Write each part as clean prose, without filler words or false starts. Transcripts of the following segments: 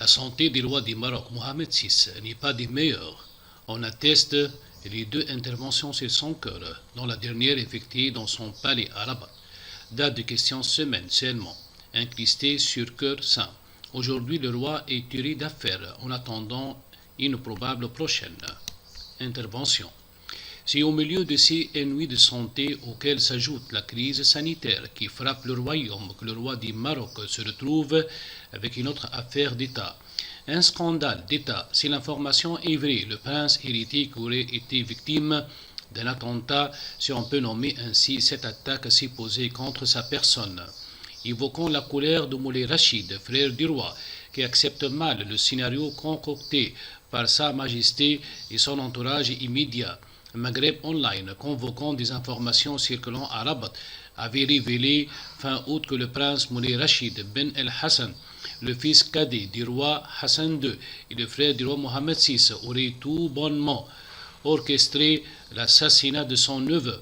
La santé du roi du Maroc, Mohamed VI, n'est pas des meilleures. On atteste les deux interventions sur son cœur, dont la dernière effectuée dans son palais à Rabat. Date de questions semaines seulement, incrustée sur cœur saint. Aujourd'hui, le roi est tiré d'affaire en attendant une probable prochaine intervention. C'est au milieu de ces ennuis de santé auxquels s'ajoute la crise sanitaire qui frappe le royaume que le roi du Maroc se retrouve avec une autre affaire d'État. Un scandale d'État. Si l'information est vraie, le prince héritier qui aurait été victime d'un attentat, si on peut nommer ainsi cette attaque supposée contre sa personne. Évoquons la colère de Moulay Rachid, frère du roi, qui accepte mal le scénario concocté par Sa Majesté et son entourage immédiat. Maghreb Online, convoquant des informations circulant à Rabat, avait révélé fin août que le prince Moulay Rachid Ben El Hassan, le fils cadet du roi Hassan II et le frère du roi Mohamed VI, aurait tout bonnement orchestré l'assassinat de son neveu,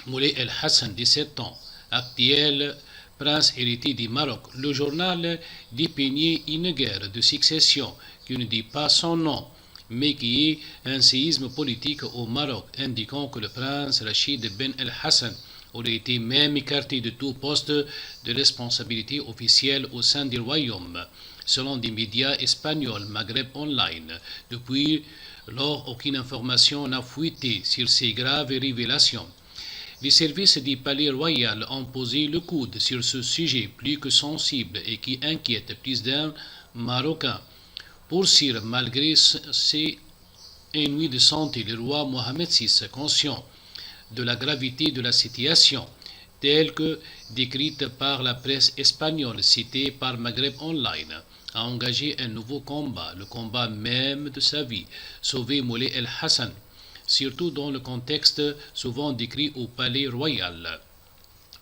Moulay El Hassan, 17 ans, actuel prince héritier du Maroc. Le journal dépeignait une guerre de succession qui ne dit pas son nom, mais qui est un séisme politique au Maroc, indiquant que le prince Rachid Ben El Hassan aurait été même écarté de tout poste de responsabilité officielle au sein du royaume, selon des médias espagnols Maghreb Online. Depuis lors, aucune information n'a fuité sur ces graves révélations. Les services du palais royal ont posé le coude sur ce sujet plus que sensible et qui inquiète plus d'un Marocain. Pour Sire, malgré ses ennuis de santé, le roi Mohamed VI, conscient de la gravité de la situation, telle que décrite par la presse espagnole citée par Maghreb Online, a engagé un nouveau combat, le combat même de sa vie, sauver Moulay El Hassan, surtout dans le contexte souvent décrit au palais royal.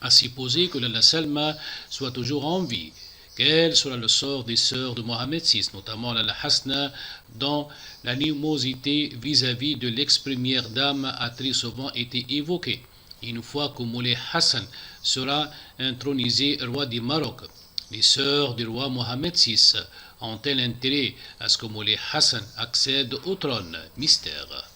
À supposer que la Salma soit toujours en vie, quel sera le sort des sœurs de Mohamed VI, notamment la Hasna, dont l'animosité vis-à-vis de l'ex-première dame a très souvent été évoquée. Une fois que Moulay Hassan sera intronisé roi du Maroc, les sœurs du roi Mohamed VI ont-elles intérêt à ce que Moulay Hassan accède au trône? Mystère.